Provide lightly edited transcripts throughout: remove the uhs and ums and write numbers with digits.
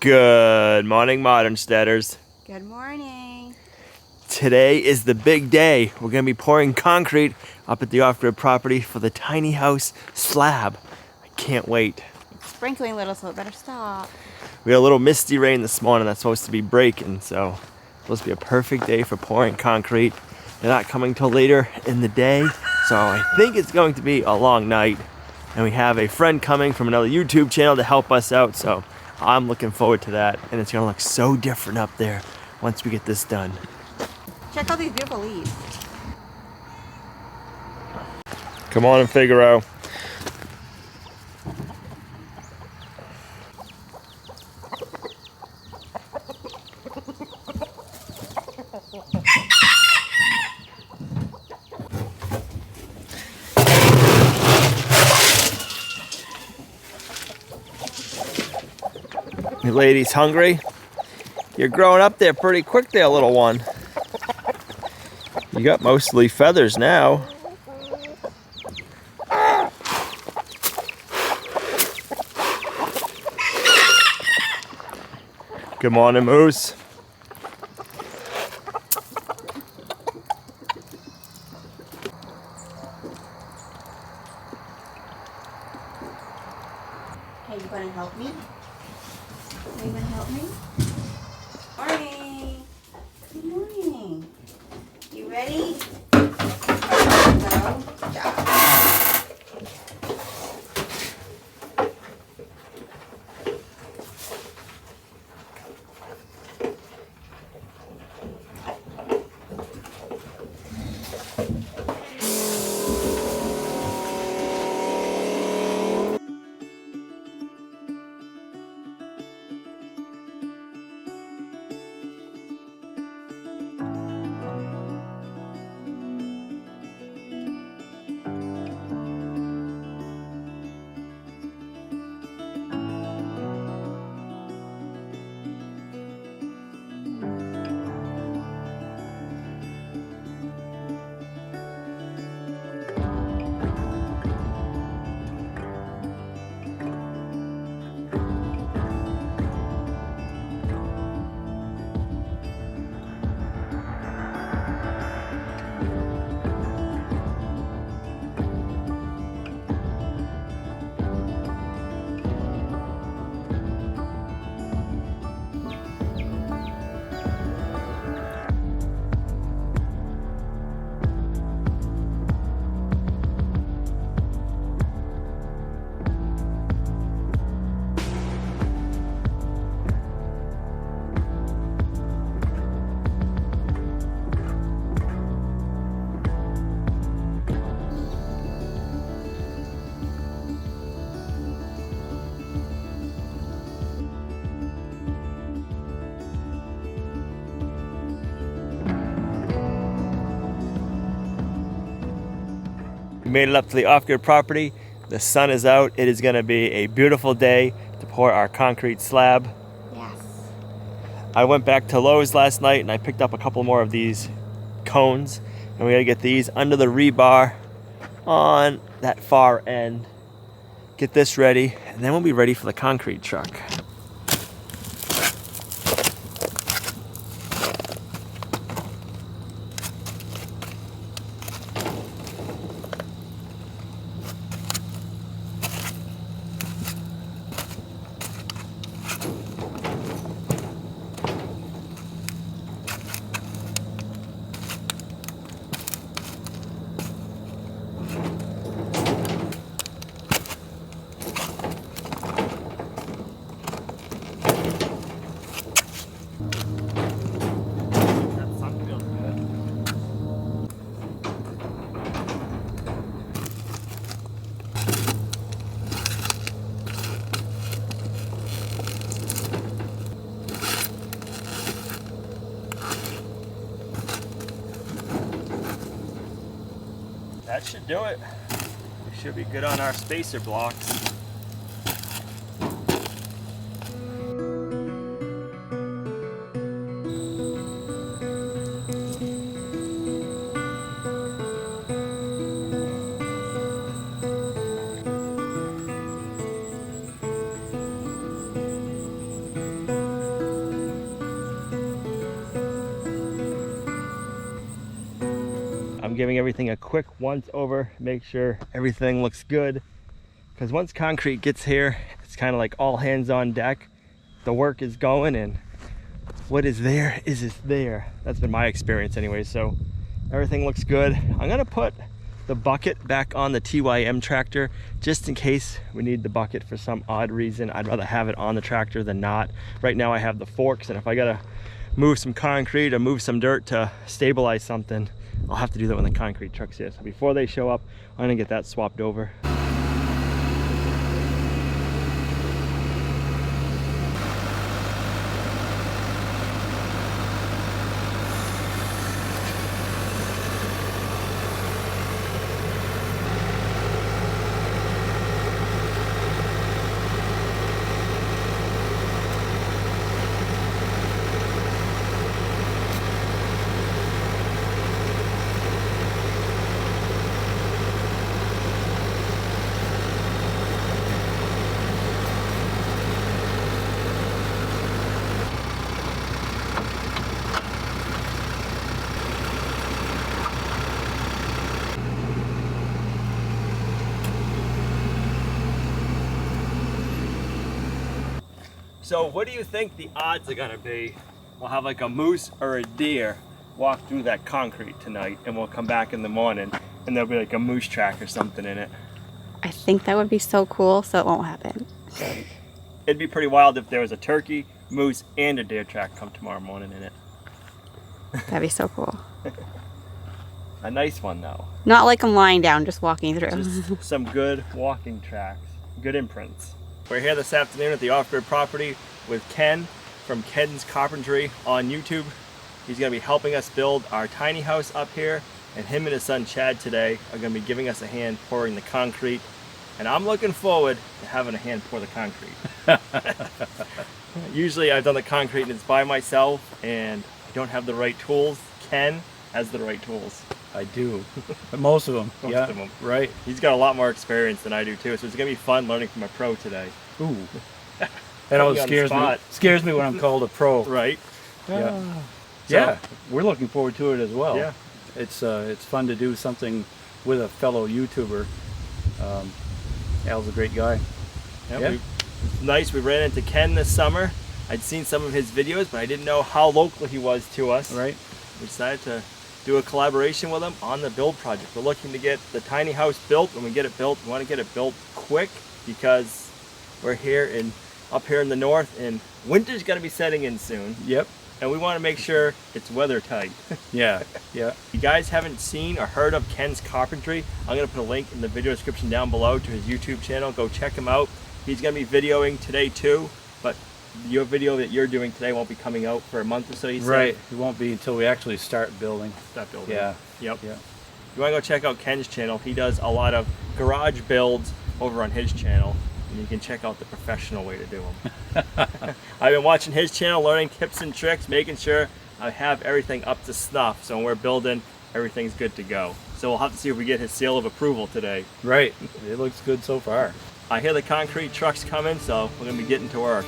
Good morning, Modern Steaders. Good morning. Today is the big day. We're going to be pouring concrete up at the off-grid property for the tiny house slab. I can't wait. It's sprinkling a little, so it better stop. We had a little misty rain this morning that's supposed to be breaking, so it's supposed to be a perfect day for pouring concrete. They're not coming till later in the day, so I think it's going to be a long night. And we have a friend coming from another YouTube channel to help us out, so I'm looking forward to that. And it's gonna look so different up there once we get this done. Check out these beautiful leaves. Come on, Figaro. You ladies hungry? You're growing up there pretty quick there, little one. You got mostly feathers now. Good morning, Moose. Hey, you gonna help me? Are you gonna help me? Morning. Good morning. You ready? Go. Good job. We made it up to the off-grid property. The sun is out. It is gonna be a beautiful day to pour our concrete slab. Yes. I went back to Lowe's last night and I picked up a couple more of these cones, and we gotta get these under the rebar on that far end. Get this ready, and then we'll be ready for the concrete truck. That should do it. We should be good on our spacer blocks. I'm giving everything a quick once over, make sure everything looks good. Because once concrete gets here, it's kind of like all hands on deck. The work is going, and what is there is there. That's been my experience anyway, so everything looks good. I'm gonna put the bucket back on the TYM tractor just in case we need the bucket for some odd reason. I'd rather have it on the tractor than not. Right now I have the forks, and if I gotta move some concrete or move some dirt to stabilize something, I'll have to do that when the concrete truck's here. So before they show up, I'm gonna get that swapped over. So what do you think the odds are gonna be? We'll have like a moose or a deer walk through that concrete tonight, and we'll come back in the morning and there'll be like a moose track or something in it. I think that would be so cool, so it won't happen. It'd be pretty wild if there was a turkey, moose, and a deer track come tomorrow morning in it. That'd be so cool. A nice one though. Not like I'm lying down, just walking through. Just some good walking tracks, good imprints. We're here this afternoon at the off-grid property with Ken from Ken's Carpentry on YouTube. He's gonna be helping us build our tiny house up here, and him and his son Chad today are gonna be giving us a hand pouring the concrete. And I'm looking forward to having a hand pour the concrete. Usually I've done the concrete and it's by myself and I don't have the right tools. Ken has the right tools. I do. Most of them. Most Yeah, of them. right. He's got a lot more experience than I do too, so it's gonna be fun learning from a pro today. Ooh. That always Putting you on the scares me. spot. Scares me when I'm called a pro. Right? Yeah. So- Yeah. We're looking forward to it as well. Yeah. It's fun to do something with a fellow YouTuber. Al's a great guy. Yeah. It's nice. We ran into Ken this summer. I'd seen some of his videos, but I didn't know how local he was to us. Right. We decided to do a collaboration with him on the build project. We're looking to get the tiny house built. When we get it built, we want to get it built quick because we're up here in the north, and winter's going to be setting in soon. Yep. And we want to make sure it's weather tight. Yeah. Yeah. If you guys haven't seen or heard of Ken's Carpentry, I'm going to put a link in the video description down below to his YouTube channel. Go check him out. He's going to be videoing today too, but your video that you're doing today won't be coming out for a month or so, you said? Right. It won't be until we actually start building. Start building. Yeah. Yep. Yeah. You want to go check out Ken's channel. He does a lot of garage builds over on his channel, and you can check out the professional way to do them. I've been watching his channel, learning tips and tricks, making sure I have everything up to snuff, so when we're building, everything's good to go. So we'll have to see if we get his seal of approval today. Right. It looks good so far. I hear the concrete trucks coming, so we're going to be getting to work.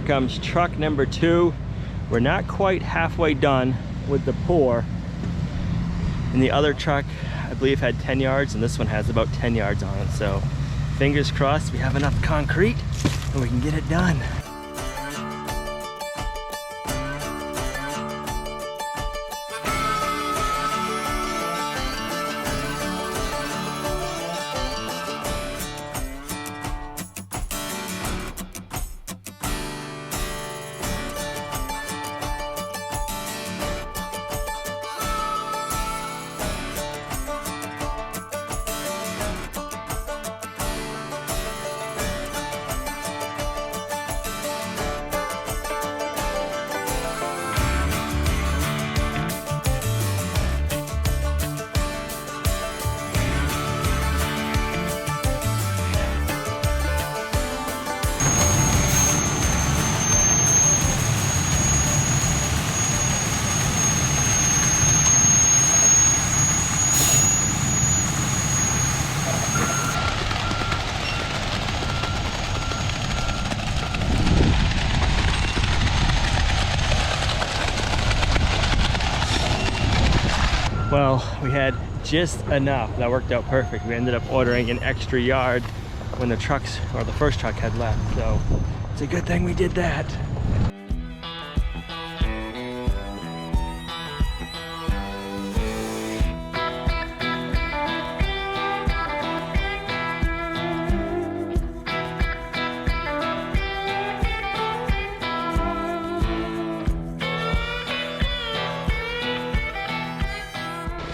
comes truck number 2. We're not quite halfway done with the pour. And the other truck, I believe, had 10 yards, and this one has about 10 yards on it. So fingers crossed we have enough concrete and we can get it done. Well, we had just enough. That worked out perfect. We ended up ordering an extra yard when the trucks, or the first truck had left. So it's a good thing we did that.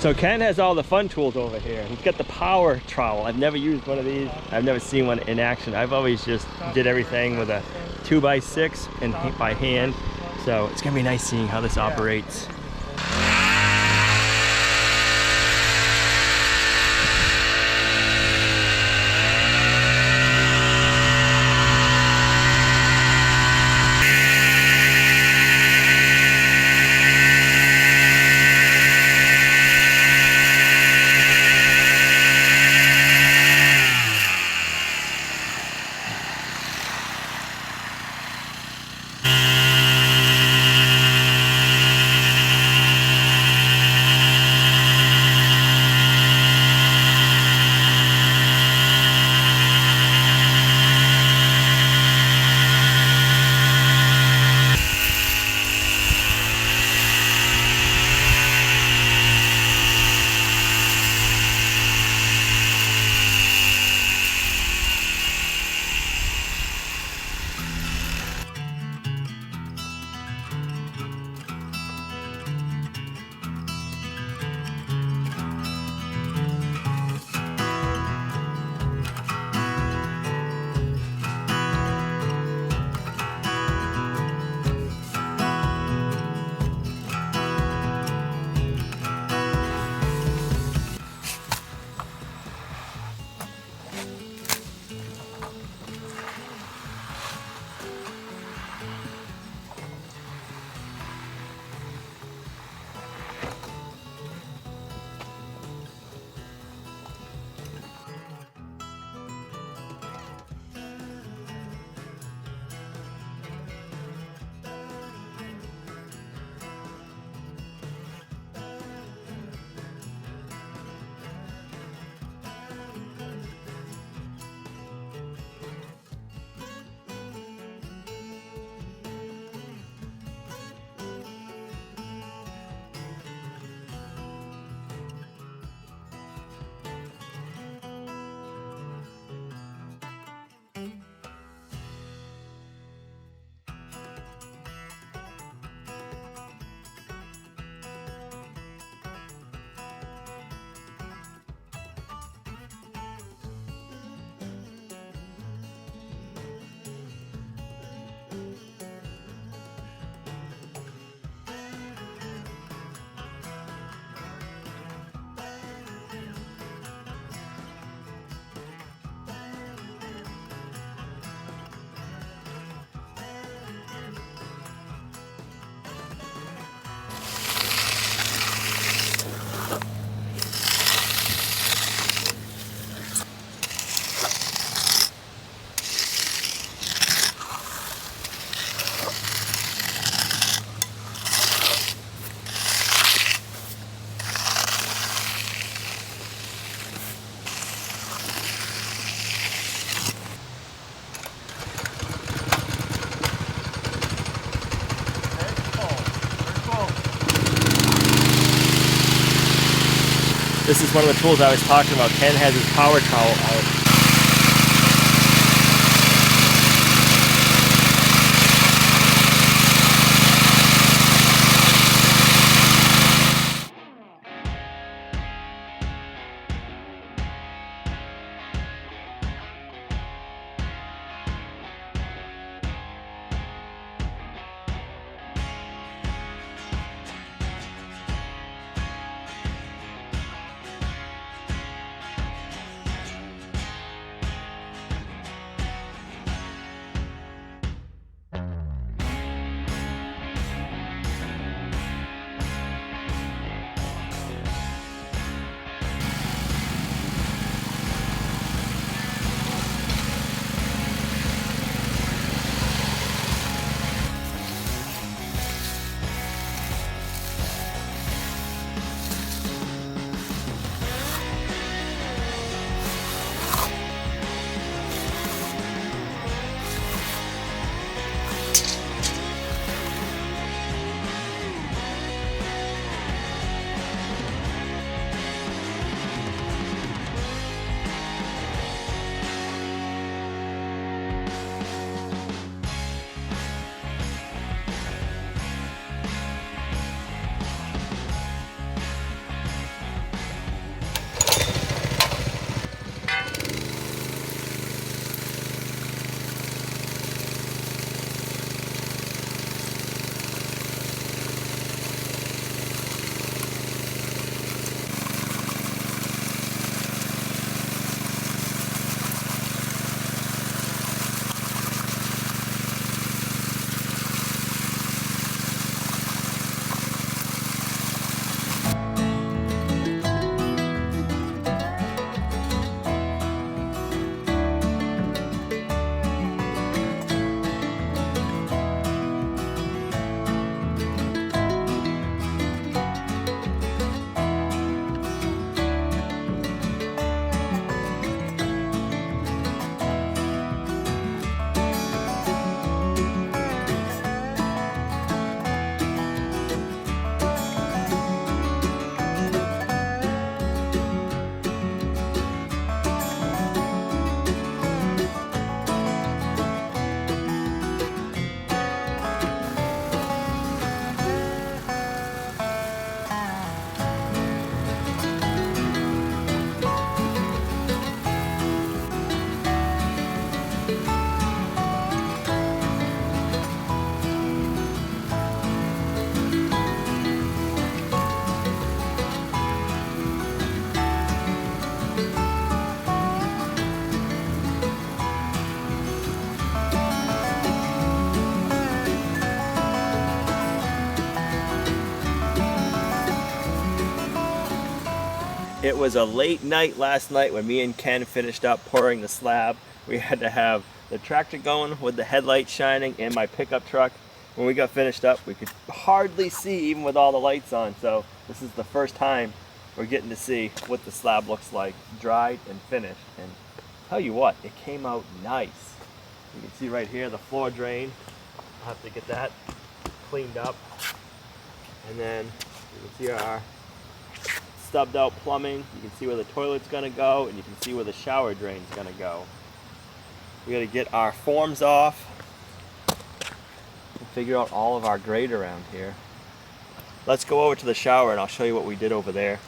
So Ken has all the fun tools over here. He's got the power trowel. I've never used one of these. I've never seen one in action. I've always just did everything with a 2x6 and by hand. So it's gonna be nice seeing how this operates. This is one of the tools I was talking about. Ken has his power trowel out. It was a late night last night when me and Ken finished up pouring the slab. We had to have the tractor going with the headlights shining and my pickup truck. When we got finished up, we could hardly see even with all the lights on. So this is the first time we're getting to see what the slab looks like, dried and finished. And tell you what, it came out nice. You can see right here the floor drain. I'll have to get that cleaned up. And then you can see our stubbed out plumbing. You can see where the toilet's gonna go, and you can see where the shower drain's gonna go. We gotta get our forms off and figure out all of our grade around here. Let's go over to the shower and I'll show you what we did over there.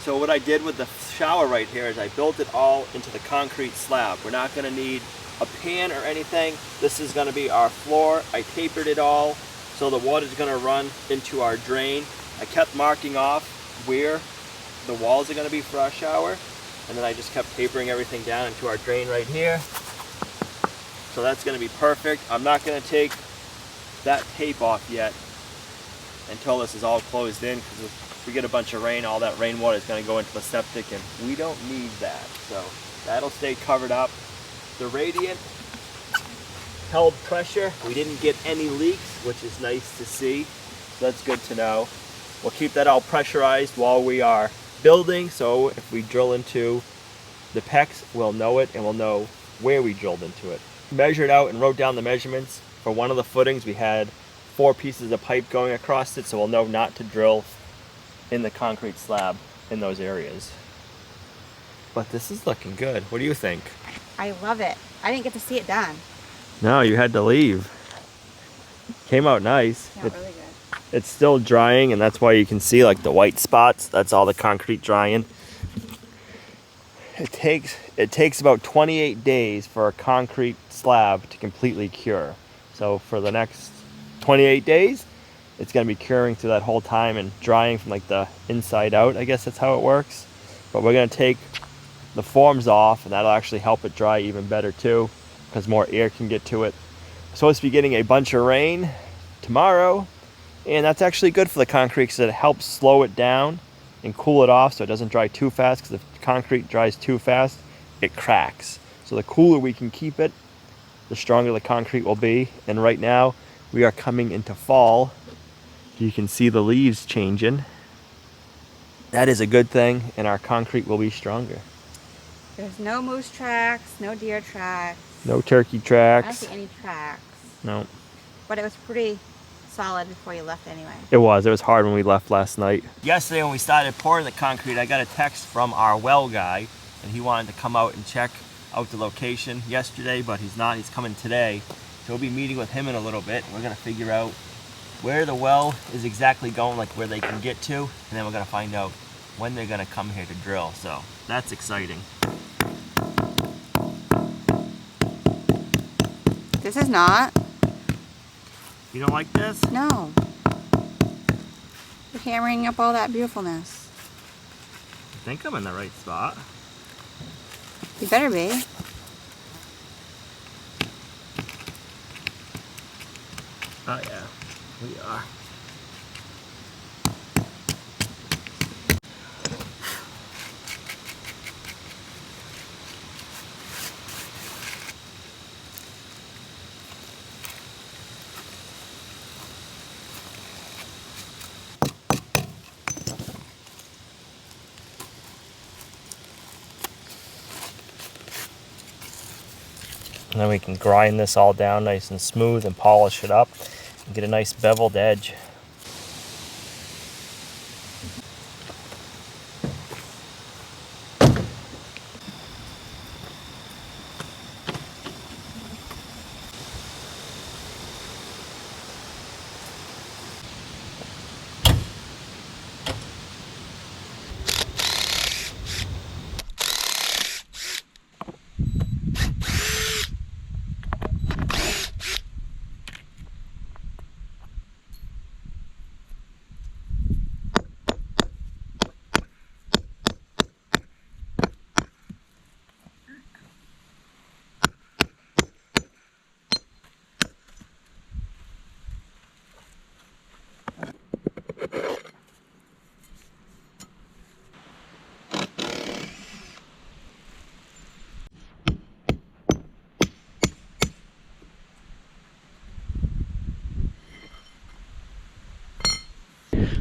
So what I did with the shower right here is I built it all into the concrete slab. We're not gonna need a pan or anything. This is gonna be our floor. I tapered it all so the water's gonna run into our drain. I kept marking off where the walls are going to be for our shower, and then I just kept tapering everything down into our drain right here. So that's going to be perfect. I'm not going to take that tape off yet until this is all closed in, because if we get a bunch of rain, all that rainwater is going to go into the septic, and we don't need that. So that'll stay covered up. The radiant held pressure. We didn't get any leaks, which is nice to see. So that's good to know. We'll keep that all pressurized while we are building, so if we drill into the PEX, we'll know it and we'll know where we drilled into it. Measured out and wrote down the measurements. For one of the footings, we had 4 pieces of pipe going across it, so we'll know not to drill in the concrete slab. in those areas. But this is looking good. What do you think? I love it. I didn't get to see it done. No, you had to leave. Came out nice. Yeah, really good. It's still drying, and that's why you can see like the white spots. That's all the concrete drying. It takes about 28 days for a concrete slab to completely cure. So for the next 28 days, it's going to be curing through that whole time and drying from like the inside out. I guess that's how it works. But we're going to take the forms off, and that'll actually help it dry even better too, because more air can get to it. We're supposed to be getting a bunch of rain tomorrow, and that's actually good for the concrete because it helps slow it down and cool it off so it doesn't dry too fast, because if concrete dries too fast, it cracks. So the cooler we can keep it, the stronger the concrete will be. And right now we are coming into fall. You can see the leaves changing. That is a good thing, and our concrete will be stronger. There's no moose tracks, no deer tracks. No turkey I don't tracks. see any tracks. No. But it was pretty solid before you left anyway. It was hard when we left last night. Yesterday when we started pouring the concrete, I got a text from our well guy, and he wanted to come out and check out the location yesterday, but he's not. He's coming today. So we'll be meeting with him in a little bit. We're gonna figure out where the well is exactly going, like where they can get to, and then we're gonna find out when they're gonna come here to drill. So that's exciting. This is not. You don't like this? No. You're hammering up all that beautifulness. I think I'm in the right spot. You better be. Oh yeah, we are. And then we can grind this all down nice and smooth and polish it up and get a nice beveled edge.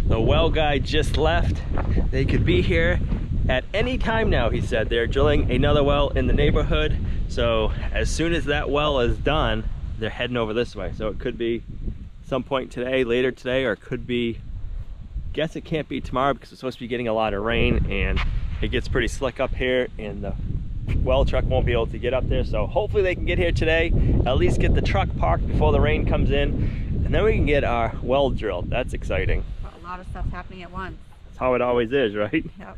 The well guy just left. They could be here at any time now, he said. They're drilling another well in the neighborhood. So as soon as that well is done, they're heading over this way. So it could be some point today, later today, or it could be, guess it can't be tomorrow because it's supposed to be getting a lot of rain and it gets pretty slick up here and the well truck won't be able to get up there. So hopefully they can get here today, at least get the truck parked before the rain comes in, and then we can get our well drilled. That's exciting. A lot of stuff's happening at once. That's how it always is, right? Yep.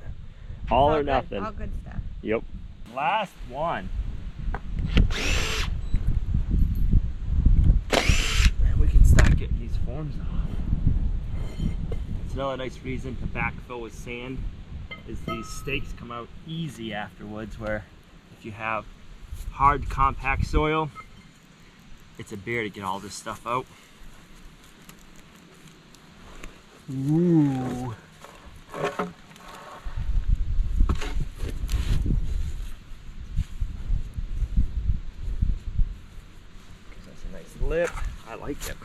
All or good. nothing. All good stuff. Yep. Last one. And we can start getting these forms off. It's another nice reason to backfill with sand is these stakes come out easy afterwards, where if you have hard compact soil, it's a bear to get all this stuff out. Ooh. That's a nice lip. I like it.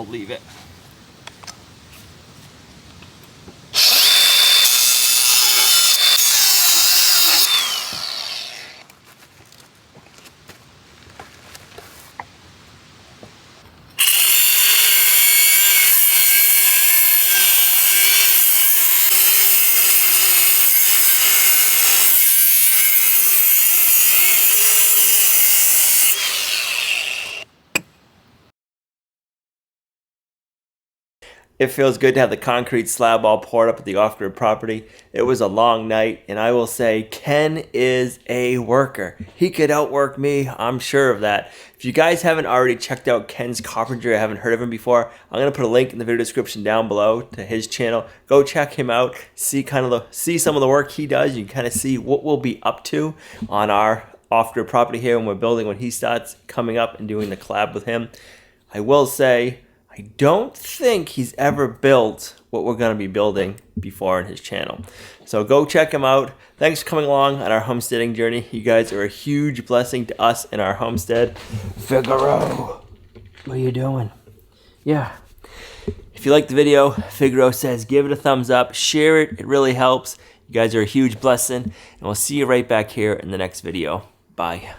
we'll leave it. It feels good to have the concrete slab all poured up at the off-grid property. It was a long night, and I will say Ken is a worker. He could outwork me, I'm sure of that. If you guys haven't already checked out Ken's carpentry, I haven't heard of him before, I'm gonna put a link in the video description down below to his channel. Go check him out, see some of the work he does. You can kind of see what we'll be up to on our off-grid property here when we're building, when he starts coming up and doing the collab with him. I will say, I don't think he's ever built what we're going to be building before on his channel. So go check him out. Thanks for coming along on our homesteading journey. You guys are a huge blessing to us in our homestead. Figaro, what are you doing? Yeah. If you like the video, Figaro says give it a thumbs up, share it. It really helps. You guys are a huge blessing. And we'll see you right back here in the next video. Bye.